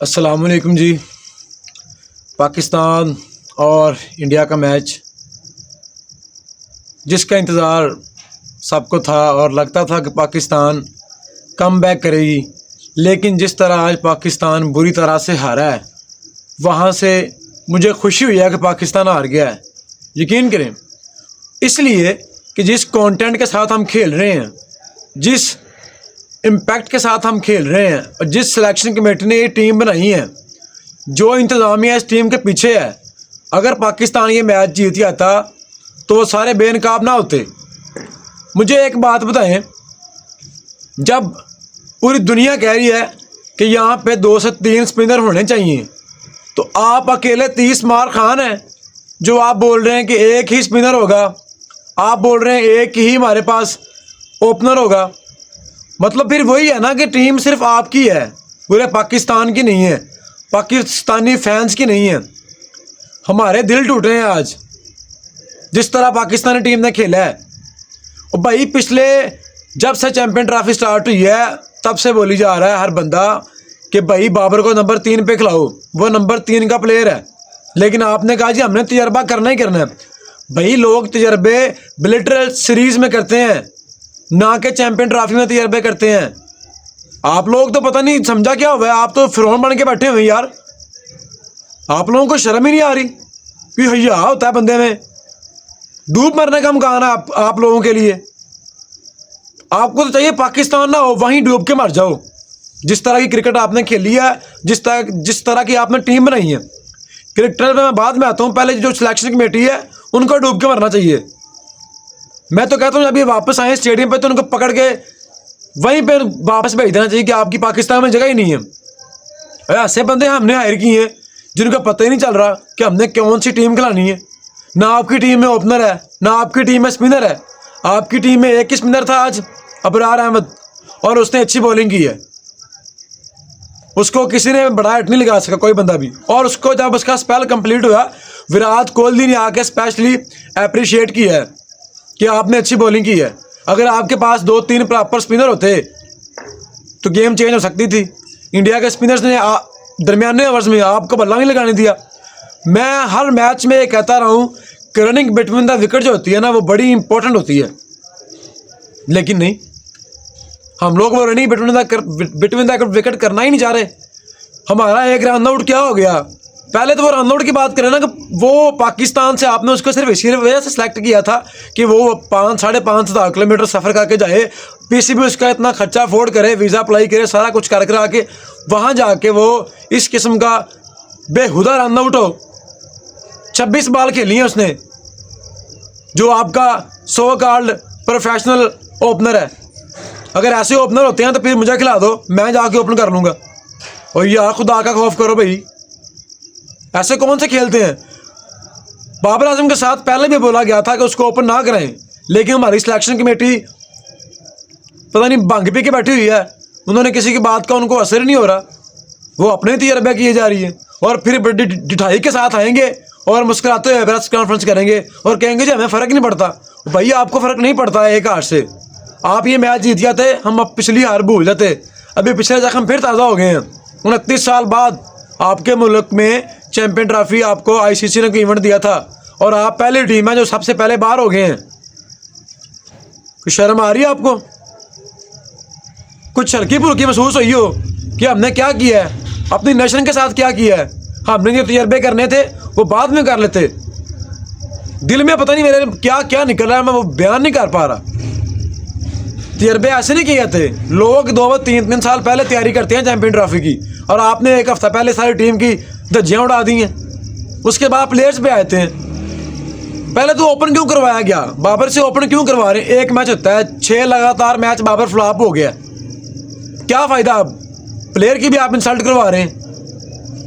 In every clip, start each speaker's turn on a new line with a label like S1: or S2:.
S1: अस्सलामुअलैकुम जी। पाकिस्तान और इंडिया का मैच जिसका इंतज़ार सबको था और लगता था कि पाकिस्तान कम बैक करेगी, लेकिन जिस तरह आज पाकिस्तान बुरी तरह से हारा है, वहाँ से मुझे खुशी हुई है कि पाकिस्तान हार गया है। यकीन करें, इसलिए कि जिस कंटेंट के साथ हम खेल रहे हैं, जिस इम्पैक्ट के साथ हम खेल रहे हैं और जिस सिलेक्शन कमेटी ने ये टीम बनाई है, जो इंतज़ामिया इस टीम के पीछे है, अगर पाकिस्तान ये मैच जीत जाता तो वो सारे बेनकाब ना होते। मुझे एक बात बताएं, जब पूरी दुनिया कह रही है कि यहाँ पे 2 से 3 स्पिनर होने चाहिए, तो आप अकेले 30 मार खान हैं जो आप बोल रहे हैं कि एक ही स्पिनर होगा, आप बोल रहे हैं एक ही हमारे पास ओपनर होगा। मतलब फिर वही है ना कि टीम सिर्फ आपकी है, पूरे पाकिस्तान की नहीं है, पाकिस्तानी फैंस की नहीं है। हमारे दिल टूटे हैं आज जिस तरह पाकिस्तानी टीम ने खेला है। और भाई पिछले जब से चैम्पियन ट्रॉफी स्टार्ट हुई है तब से बोली जा रहा है हर बंदा कि भाई बाबर को नंबर 3 पे खिलाओ, वो नंबर 3 का प्लेयर है। लेकिन आपने कहा जी हमने तजर्बा करना ही करना है। भाई लोग तजर्बे बिलेटरल सीरीज़ में करते हैं, ना कि चैम्पियन ट्रॉफी में तजर्बे करते हैं। आप लोग तो पता नहीं समझा क्या हुआ है, आप तो फिरौन बन के बैठे हुए यार। आप लोगों को शर्म ही नहीं आ रही कि हया होता है बंदे में। डूब मरने का मकान है आप लोगों के लिए। आपको तो चाहिए पाकिस्तान ना हो, वहीं डूब के मर जाओ। जिस तरह की क्रिकेट आपने खेली है, जिस तरह की आपने टीम बनाई है, क्रिकेटर में मैं बाद में आता हूँ, पहले जो सिलेक्शन कमेटी है उनको डूब के मरना चाहिए। मैं तो कहता हूँ जब ये वापस आए स्टेडियम पे तो उनको पकड़ के वहीं पे वापस भेज देना चाहिए कि आपकी पाकिस्तान में जगह ही नहीं है। ऐसे बंदे हमने हायर किए हैं जिनका पता ही नहीं चल रहा कि हमने कौन सी टीम खिलानी है। ना आपकी टीम में ओपनर है, ना आपकी टीम में स्पिनर है। आपकी टीम में एक ही स्पिनर था आज, अबरार अहमद, और उसने अच्छी बॉलिंग की है। उसको किसी ने बड़ा हिट नहीं लगा सका कोई बंदा भी। और उसको जब उसका स्पेल कंप्लीट हुआ, विराट कोहली ने आके स्पेशली अप्रिशिएट किया है कि आपने अच्छी बॉलिंग की है। अगर आपके पास 2-3 प्रॉपर स्पिनर होते तो गेम चेंज हो सकती थी। इंडिया के स्पिनर्स ने दरमियाने ओवर्स में आपको बल्ला नहीं लगाने दिया। मैं हर मैच में कहता रहा हूँ कि रनिंग बिटवीन द विकेट जो होती है ना, वो बड़ी इंपॉर्टेंट होती है। लेकिन नहीं, हम लोग वो रनिंग बिटवीन द विकेट करना ही नहीं चाह रहे। हमारा एक रन आउट क्या हो गया? पहले तो वो रन आउट की बात करें ना, कि वो पाकिस्तान से आपने उसको सिर्फ इसी वजह से सिलेक्ट किया था कि वो 5-5.5 किलोमीटर सफ़र करके जाए, पीसीबी उसका इतना खर्चा अफोर्ड करे, वीज़ा अप्लाई करे, सारा कुछ कर करा के वहाँ जाके वो इस किस्म का बेहुदा रन आउट हो। 26 बॉल खेली हैं उसने, जो आपका सो कॉल्ड प्रोफेशनल ओपनर है। अगर ऐसे ओपनर होते हैं तो फिर मुझे खिला दो, मैं जाके ओपन कर लूँगा। और यार खुदा का खौफ करो भाई, ऐसे कौन से खेलते हैं? बाबर आजम के साथ पहले भी बोला गया था कि उसको ओपन ना करें, लेकिन हमारी सिलेक्शन कमेटी पता नहीं भंग पी के बैठी हुई है। उन्होंने किसी की बात का उनको असर ही नहीं हो रहा, वो अपने तजर्बे किए जा रही है। और फिर बड़ी ढिठाई के साथ आएंगे और मुस्कुराते हुए प्रेस कॉन्फ्रेंस करेंगे और कहेंगे जी हमें फ़र्क नहीं पड़ता। भाई आपको फ़र्क नहीं पड़ता है एक हार से। आप ये मैच जीत जाते, हम अब पिछली हार भूल जाते। अभी पिछले जख्म फिर ताज़ा हो गए हैं। 29 साल बाद आपके मुल्क में चैम्पियन ट्रॉफी आपको आईसीसी ने इवेंट दिया था और आप पहली टीम है जो सबसे पहले बाहर हो गए हैं। कुछ शर्म आ रही है आपको? कुछ हल्की फुल्की महसूस हुई हो कि हमने क्या किया है, अपनी नेशन के साथ क्या किया है? हमने जो तजर्बे करने थे वो बाद में कर लेते। दिल में पता नहीं मेरे क्या क्या निकल रहा है, मैं वो बयान नहीं कर पा रहा। तजर्बे ऐसे नहीं किए जाते। लोग 2-3 साल पहले तैयारी करते हैं चैम्पियन ट्रॉफी की, और आपने एक हफ्ता पहले सारी टीम की धज्जियाँ उड़ा दी हैं। उसके बाद प्लेयर्स पे आते हैं। पहले तो ओपन क्यों करवाया गया? बाबर से ओपन क्यों करवा रहे हैं? एक मैच होता है, 6 लगातार मैच बाबर फ्लॉप हो गया, क्या फ़ायदा? अब प्लेयर की भी आप इंसल्ट करवा रहे हैं।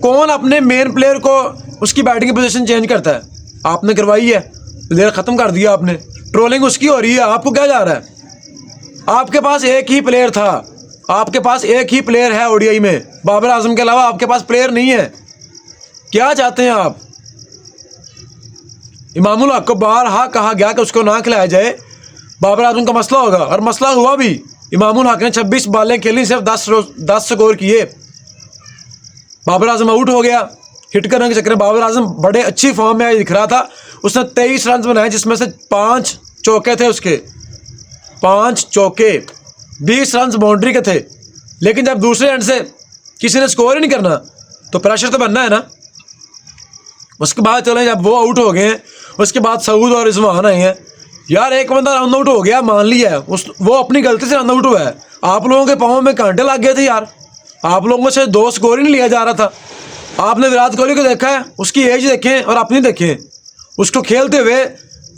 S1: कौन अपने मेन प्लेयर को उसकी बैटिंग पोजीशन चेंज करता है? आपने करवाई है, प्लेयर ख़त्म कर दिया आपने। ट्रोलिंग उसकी हो रही है, आपको क्या जा रहा है? आपके पास एक ही प्लेयर था, आपके पास एक ही प्लेयर है ओडीआई में, बाबर आजम के अलावा आपके पास प्लेयर नहीं है। क्या चाहते हैं आप? इमामुल हक को बारहा कहा गया कि उसको ना खिलाया जाए, बाबर आजम का मसला होगा, और मसला हुआ भी। इमामुल हक ने 26 बॉलें खेली, सिर्फ 10 स्कोर किए। बाबर आजम आउट हो गया हिट करने के चक्कर में। बाबर आजम बड़े अच्छी फॉर्म में दिख रहा था, उसने 23 रन बनाए जिसमें से 5 चौके थे उसके, 5 चौके, 20 रन बाउंड्री के थे। लेकिन जब दूसरे एंड से किसी ने स्कोर ही नहीं करना तो प्रेशर तो बनना है ना। उसके बाद चले जब वो आउट हो गए हैं, उसके बाद सऊद और रिजवान आए हैं। यार एक बंदा रन आउट हो गया, मान लिया है वो अपनी गलती से रन आउट हुआ है, आप लोगों के पाँव में कांटे लग गए थे यार, आप लोगों से 2 स्कोर ही नहीं लिया जा रहा था। आपने विराट कोहली को देखा है, उसकी एज देखें और अपनी देखें, उसको खेलते हुए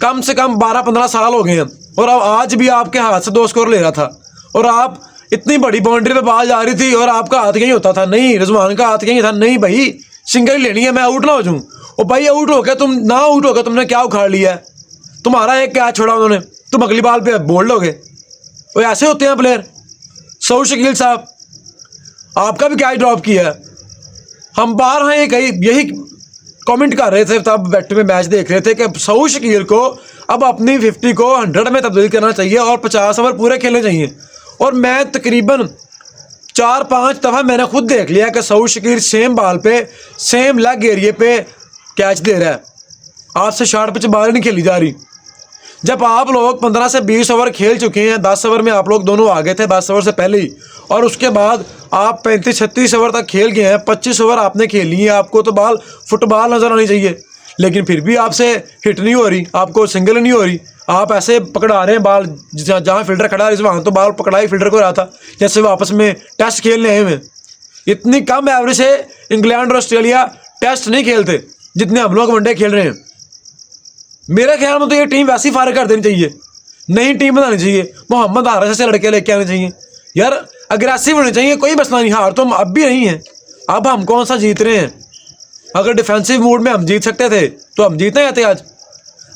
S1: कम से कम 12-15 साल हो गए हैं और अब आज भी आपके हाथ से 2 स्कोर ले रहा था और आप इतनी बड़ी बाउंड्री पे बॉल जा रही थी और आपका हाथ कहीं होता था, नहीं रिजवान का हाथ कहीं था, नहीं भाई सिंगल ही लेनी है, मैं आउट ना हो जाऊँ। और भाई आउट हो गया, तुम ना आउट हो गया, तुमने क्या उखाड़ लिया है, तुम्हारा एक कैच छोड़ा उन्होंने, तुम अगली बॉल पे बोल्ड हो गए। वो ऐसे होते हैं प्लेयर। सऊद शकील साहब आपका भी कैच ड्रॉप किया है, हम बाहर हैं यही कमेंट कर रहे थे तब बैठ में मैच देख रहे थे कि सऊद शकील को अब अपनी 50 को 100 में तब्दील करना चाहिए और 50 ओवर पूरे खेलने चाहिए। और मैं तकरीबन 4-5 दफ़ा मैंने खुद देख लिया कि सऊद शकील सेम बॉल पे सेम लेग एरिए पे कैच दे रहा है, आपसे शॉर्ट पिच बॉल नहीं खेली जा रही। जब आप लोग 15 से 20 ओवर खेल चुके हैं, 10 ओवर में आप लोग दोनों आ गए थे 10 ओवर से पहले ही, और उसके बाद आप 35-36 ओवर तक खेल गए हैं, 25 ओवर आपने खेल लिए हैं, आपको तो बॉल फुटबॉल नज़र आनी चाहिए, लेकिन फिर भी आपसे हिट नहीं हो रही, आपको सिंगल नहीं हो रही, आप ऐसे पकड़ा रहे हैं बॉल जहाँ फील्डर खड़ा है वहाँ तो बॉल पकड़ा ही फील्डर को रहा था जैसे वो आपस में टेस्ट खेलने आए हुए। इतनी कम एवरेज से इंग्लैंड और ऑस्ट्रेलिया टेस्ट नहीं खेलते जितने हम लोग वनडे खेल रहे हैं। मेरे ख्याल में तो ये टीम वैसी फारिग कर देनी चाहिए, नई टीम बनानी चाहिए, मोहम्मद हारिस से लड़के लेके आने चाहिए यार, अग्रेसिव होने चाहिए, कोई मसला नहीं, हार तो हम अब भी नहीं है, अब हम कौन सा जीत रहे हैं। अगर डिफेंसिव मूड में हम जीत सकते थे तो हम जीतने जाते आज,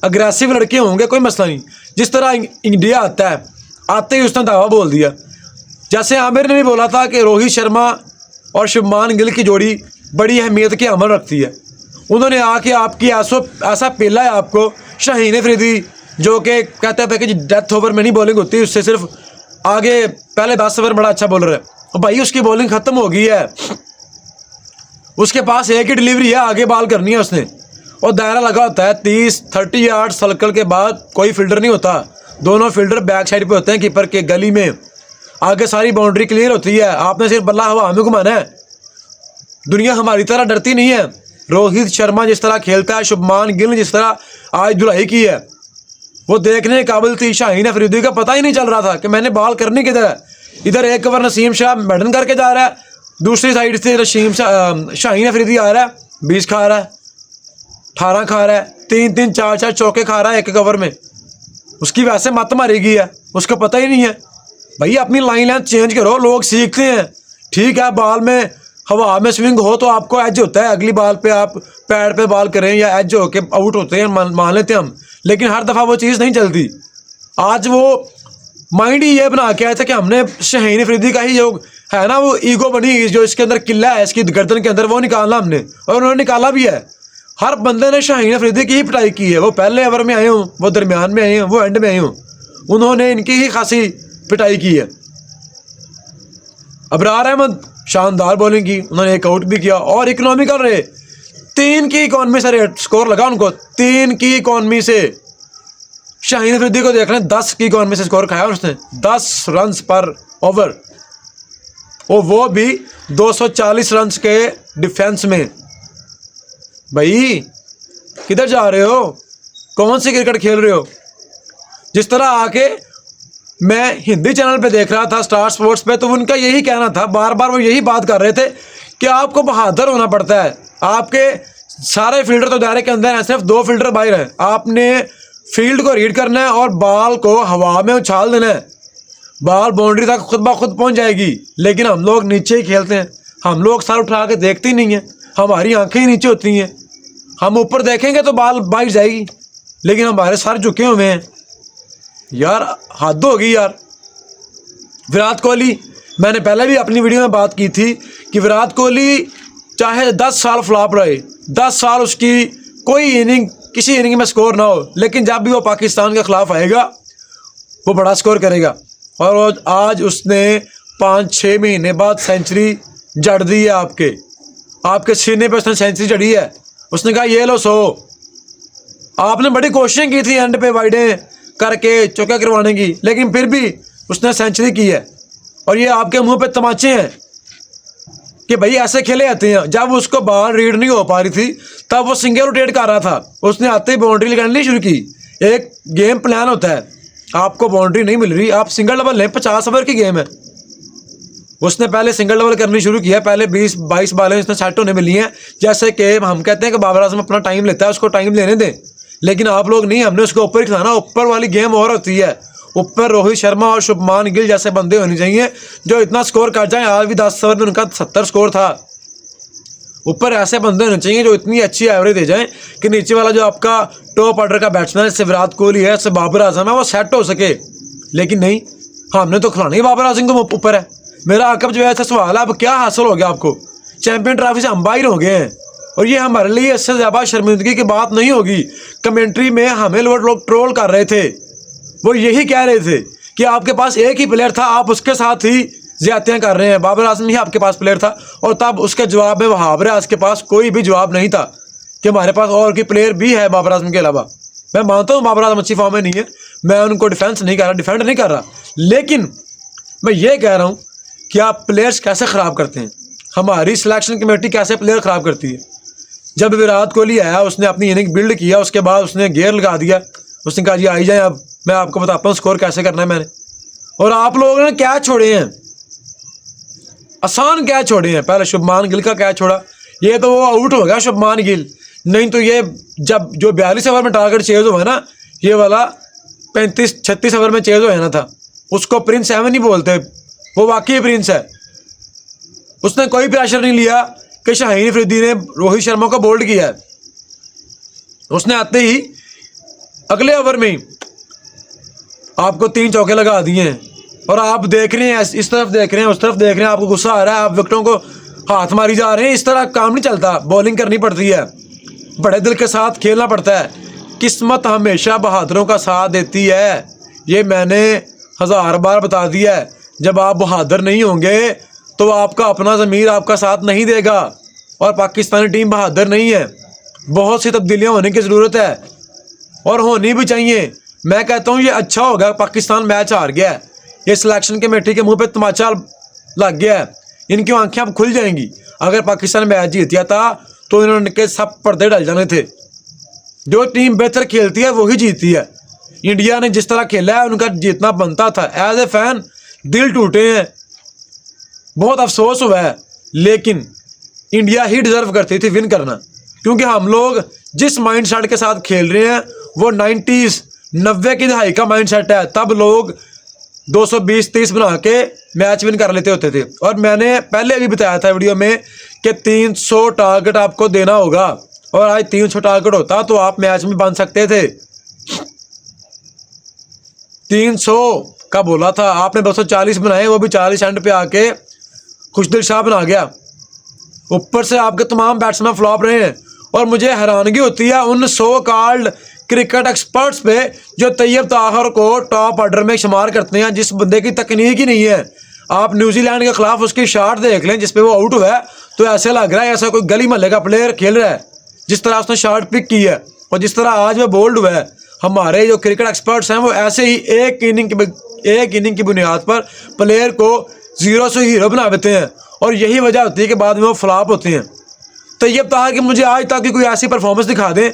S1: अग्रेसिव लड़के होंगे कोई मसला नहीं। जिस तरह इंडिया आता है, आते ही उसने दावा बोल दिया, जैसे आमिर ने भी बोला था कि रोहित शर्मा और शुभमान गिल की जोड़ी बड़ी अहमियत की अमल रखती है, उन्होंने आके आपकी ऐसा पेला है आपको, शाहीन अफरीदी जो कि कहते थे कि डेथ ओवर में नहीं बॉलिंग होती, उससे सिर्फ आगे पहले 10 ओवर बड़ा अच्छा बॉलर है, और भाई उसकी बॉलिंग ख़त्म हो गई है, उसके पास एक ही डिलीवरी है, आगे बॉल करनी है उसने, और दायरा लगा होता है 30-30 यार्ड सर्कल के बाद कोई फील्डर नहीं होता, दोनों फील्डर बैक साइड पे होते हैं कीपर के गली में, आगे सारी बाउंड्री क्लियर होती है, आपने सिर्फ बल्ला हवा में घुमाना है। दुनिया हमारी तरह डरती नहीं है। रोहित शर्मा जिस तरह खेलता है, शुभमान गिल ने जिस तरह आज धुलाई की है, वो देखने के काबिल थी। शाहीन अफरीदी का पता ही नहीं चल रहा था कि मैंने बॉल करनी किधर है, इधर एक ओवर नसीम शाह बैटिंग करके जा रहा है, दूसरी साइड से शाहीन अफरीदी आ रहा है, 20 खा रहा है, 18 खा रहा है, 3-3 4-4 चौके खा रहा है एक ओवर में, उसकी वैसे मत मारी गई है, उसको पता ही नहीं है। भाई अपनी लाइन लेंथ चेंज करो, लोग सीखते हैं, ठीक है बॉल में हवा में स्विंग हो तो आपको एज होता है, अगली बॉल पे आप पैड पे बॉल करें या एज होके आउट होते हैं, मान लेते हैं हम, लेकिन हर दफ़ा वो चीज़ नहीं चलती। आज वो माइंड ही ये बना के आए थे कि हमने शाहीन अफरीदी का ही जो है ना वो ईगो बनी, जो इसके अंदर किला है इसकी गर्दन के अंदर, वो निकालना हमने, और उन्होंने निकाला भी है। हर बंदे ने शाहीन अफरीदी की ही पिटाई की है, वो पहले ओवर में आए हों, वो दरमियान में आए हों, वो एंड में आए हों, उन्होंने इनकी ही खासी पिटाई की है। अबरार अहमद शानदार बॉलिंग की, उन्होंने एक आउट भी किया और इकोनॉमिकल रहे, 3 की इकॉनमी से रेट स्कोर लगा उनको, 3 की इकॉनमी से। शाहीन अफरीदी को देख लें, 10 की इकॉनमी से स्कोर खाया उसने, 10 रन पर ओवर, और वो भी 240 रन के डिफेंस में। भाई किधर जा रहे हो, कौन सी क्रिकेट खेल रहे हो। जिस तरह आके मैं हिंदी चैनल पे देख रहा था स्टार स्पोर्ट्स पे, तो उनका यही कहना था, बार बार वो यही बात कर रहे थे कि आपको बहादुर होना पड़ता है, आपके सारे फील्डर तो दायरे के अंदर हैं, सिर्फ 2 फील्डर बाहर हैं, आपने फील्ड को रीड करना है और बॉल को हवा में उछाल देना है, बॉल बाउंड्री तक खुद ब खुद पहुंच जाएगी। लेकिन हम लोग नीचे ही खेलते हैं, हम लोग सर उठा के देखते ही नहीं हैं, हमारी आंखें ही नीचे होती हैं, हम ऊपर देखेंगे तो बॉल बाहर जाएगी, लेकिन हमारे सर झुके हुए हैं। यार हद हो गई यार। विराट कोहली, मैंने पहले भी अपनी वीडियो में बात की थी कि विराट कोहली चाहे 10 साल फ्लॉप रहे, 10 साल उसकी कोई इनिंग किसी इनिंग में स्कोर ना हो, लेकिन जब भी वो पाकिस्तान के ख़िलाफ़ आएगा वो बड़ा स्कोर करेगा। और आज उसने 5-6 महीने बाद सेंचुरी जड़ दी है आपके, आपके सीने पे उसने सेंचुरी चढ़ी है। उसने कहा ये लो 100। आपने बड़ी कोशिशें की थी एंड पे वाइडें करके चौका करवाने की, लेकिन फिर भी उसने सेंचुरी की है। और ये आपके मुंह पे तमाचे हैं कि भाई ऐसे खेले आते हैं। जब उसको बॉल रीड नहीं हो पा रही थी तब वो सिंगल रोटेट कर रहा था, उसने आते ही बाउंड्री लगानी शुरू की। एक गेम प्लान होता है, आपको बाउंड्री नहीं मिल रही, आप सिंगल डबल लें। 50 ओवर की गेम है। उसने पहले सिंगल डबल करनी शुरू किया। पहले 20-22 बालें उसने सेट होने मिली हैं। जैसे कि हम कहते हैं कि बाबर आजम अपना टाइम लेता है, उसको टाइम लेने दें, लेकिन आप लोग नहीं, हमने उसको ऊपर ही खिलाना। ऊपर वाली गेम और होती है। ऊपर रोहित शर्मा और शुभमान गिल जैसे बंदे होने चाहिए जो इतना स्कोर कर जाए। आज भी 10 ओवर में उनका 70 स्कोर था। ऊपर ऐसे बंदे होने चाहिए जो इतनी अच्छी एवरेज दे जाएं कि नीचे वाला जो आपका टॉप ऑर्डर का बैट्समैन है, जैसे विराट कोहली है, जैसे बाबर आजम है, वो सेट हो सके। लेकिन नहीं, हमने तो खिलाना ही बाबर आजम को ऊपर है। मेरा आकब जो है सवाल है, अब क्या हासिल हो गया आपको? चैंपियन ट्रॉफी से हम बाहर हो गए हैं और ये हमारे लिए इससे ज़्यादा शर्मिंदगी की बात नहीं होगी। कमेंट्री में हमें लोग ट्रोल कर रहे थे, वो यही कह रहे थे कि आपके पास एक ही प्लेयर था, आप उसके साथ ही ज्यादतियाँ कर रहे हैं। बाबर आजम ही आपके पास प्लेयर था और तब उसके जवाब में वहाब रियाज के पास कोई भी जवाब नहीं था कि हमारे पास और कोई प्लेयर भी है बाबर आजम के अलावा। मैं मानता हूँ बाबर आजम अच्छी फॉर्म में नहीं है, मैं उनको डिफेंड नहीं कर रहा, लेकिन मैं ये कह रहा हूँ कि आप प्लेयर्स कैसे ख़राब करते हैं। हमारी सिलेक्शन कमेटी कैसे प्लेयर ख़राब करती है। जब विराट कोहली आया, उसने अपनी इनिंग बिल्ड किया, उसके बाद उसने गेयर लगा दिया, उसने कहा जी आई जाए, अब मैं आपको बताता हूँ स्कोर कैसे करना है मैंने। और आप लोगों ने क्या छोड़े हैं, आसान क्या छोड़े हैं। पहले शुभमान गिल का क्या छोड़ा, ये तो वो आउट हो गया शुभमान गिल, नहीं तो ये जब जो 42 ओवर में टारगेट चेज हुआ ना, ये वाला 35-36 ओवर में चेज हो जाना था। उसको प्रिंस 7 नहीं बोलते, वो वाकई प्रिंस है। उसने कोई प्रेशर नहीं लिया कि शाहीन अफरीदी ने रोहित शर्मा को बोल्ड किया है। उसने आते ही अगले ओवर में आपको 3 चौके लगा दिए हैं और आप देख रहे हैं, इस तरफ देख रहे हैं, उस तरफ देख रहे हैं, आपको गुस्सा आ रहा है, आप विकेटों को हाथ मारी जा रहे हैं। इस तरह काम नहीं चलता, बॉलिंग करनी पड़ती है, बड़े दिल के साथ खेलना पड़ता है। किस्मत हमेशा बहादुरों का साथ देती है, ये मैंने 1000 बार बता दिया है। जब आप बहादुर नहीं होंगे तो आपका अपना ज़मीर आपका साथ नहीं देगा। और पाकिस्तानी टीम बहादुर नहीं है, बहुत सी तब्दीलियाँ होने की ज़रूरत है और होनी भी चाहिए। मैं कहता हूँ ये अच्छा होगा, पाकिस्तान मैच हार गया है, ये सिलेक्शन कमेटी के मुंह पे तमाचा लग गया है, इनकी आंखें अब खुल जाएंगी। अगर पाकिस्तान मैच जीत गया था तो इन्होंने सब पर्दे डाल जाने थे। जो टीम बेहतर खेलती है वही जीतती है। इंडिया ने जिस तरह खेला है उनका जीतना बनता था। एज ए फैन दिल टूटे हैं, बहुत अफसोस हुआ है, लेकिन इंडिया ही डिज़र्व करती थी विन करना, क्योंकि हम लोग जिस माइंड सेट के साथ खेल रहे हैं वो 90 की दहाई का माइंड सेट है। तब लोग 220-30 बना के मैच विन कर लेते होते थे। और मैंने पहले भी बताया था वीडियो में कि 300 टारगेट आपको देना होगा, और आज 300 टारगेट होता तो आप मैच में बन सकते थे। 300 का बोला था आपने, 240 बनाए, वो भी 40 एंड पे आके खुशदिल शाह बना गया। ऊपर से आपके तमाम बैट्समैन फ्लॉप रहे हैं और मुझे हैरानगी होती है उन सो कॉल्ड क्रिकेट एक्सपर्ट्स पे जो तैयब ताहिर को टॉप ऑर्डर में शुमार करते हैं, जिस बंदे की तकनीक ही नहीं है। आप न्यूजीलैंड के खिलाफ उसकी शॉट देख लें जिसपे वो आउट हुआ है, तो ऐसे लग रहा है ऐसा कोई गली मोहल्ले का प्लेयर खेल रहा है, जिस तरह उसने शॉट पिक की है और जिस तरह आज वो बोल्ड हुआ है। हमारे जो क्रिकेट एक्सपर्ट्स हैं वो ऐसे ही एक इनिंग की बुनियाद पर प्लेयर को जीरो से हीरो बना देते हैं और यही वजह होती है कि बाद में वो फ्लॉप होते हैं। तैयब ताहिर कि मुझे आज तक कोई ऐसी परफॉर्मेंस दिखा दें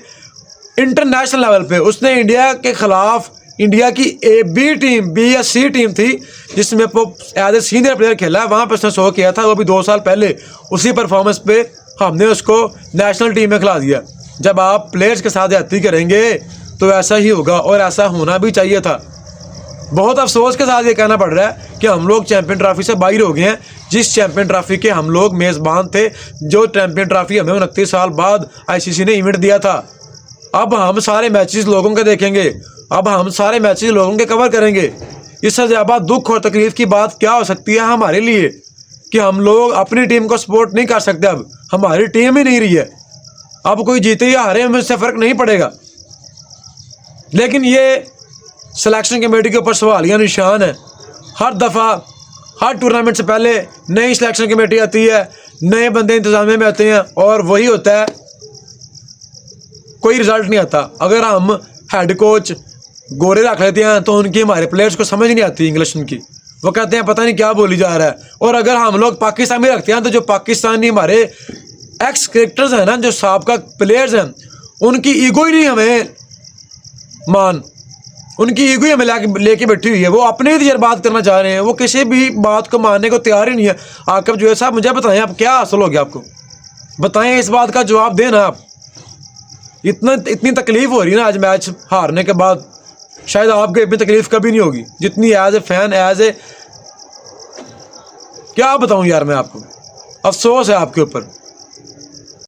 S1: इंटरनेशनल लेवल पे। उसने इंडिया के खिलाफ, इंडिया की बी या सी टीम थी जिसमें वो एज ए सीनियर प्लेयर खेला है, वहाँ पे उसने 100 किया था, वो भी 2 साल पहले। उसी परफॉर्मेंस पे हमने उसको नेशनल टीम में खिला दिया। जब आप प्लेयर्स के साथ ज्यादती करेंगे तो ऐसा ही होगा और ऐसा होना भी चाहिए था। बहुत अफसोस के साथ ये कहना पड़ रहा है कि हम लोग चैंपियन ट्रॉफी से बाहर हो गए हैं, जिस चैंपियन ट्रॉफी के हम लोग मेज़बान थे, जो चैंपियन ट्रॉफी हमें 29 साल बाद आईसीसी ने इवेंट दिया था। अब हम सारे मैचेस लोगों के देखेंगे, अब हम सारे मैचेस लोगों के कवर करेंगे। इससे ज़्यादा दुख और तकलीफ की बात क्या हो सकती है हमारे लिए कि हम लोग अपनी टीम को सपोर्ट नहीं कर सकते। अब हमारी टीम ही नहीं रही है, अब कोई जीते या हारे हमें इससे फ़र्क नहीं पड़ेगा। लेकिन ये सिलेक्शन कमेटी के ऊपर सवालिया निशान है। हर दफ़ा हर टूर्नामेंट से पहले नई सिलेक्शन कमेटी आती है, नए बंदे इंतजामिया में आते हैं और वही होता है, कोई रिजल्ट नहीं आता। अगर हम हेड कोच गोरे रख लेते हैं तो उनकी हमारे प्लेयर्स को समझ नहीं आती इंग्लिश उनकी, वो कहते हैं पता नहीं क्या बोली जा रहा है। और अगर हम लोग पाकिस्तान में रखते हैं तो जो पाकिस्तानी हमारे एक्स क्रिकेटर्स हैं ना, जो साबका प्लेयर्स हैं, उनकी ईगो ही नहीं हमें मान, उनकी ईगो ही हमें लेके बैठी हुई है। वो अपने ही तजर्बात करना चाह रहे हैं, वो किसी भी बात को मानने को तैयार ही नहीं है। आकिब जुवैद साहब मुझे बताएं, आप क्या हासिल हो गया आपको, बताएं, इस बात का जवाब देना आप। इतनी तकलीफ़ हो रही है ना आज मैच हारने के बाद, शायद आपको इतनी तकलीफ़ कभी नहीं होगी जितनी as a fan, as a क्या बताऊं यार मैं आपको, अफसोस है आपके ऊपर।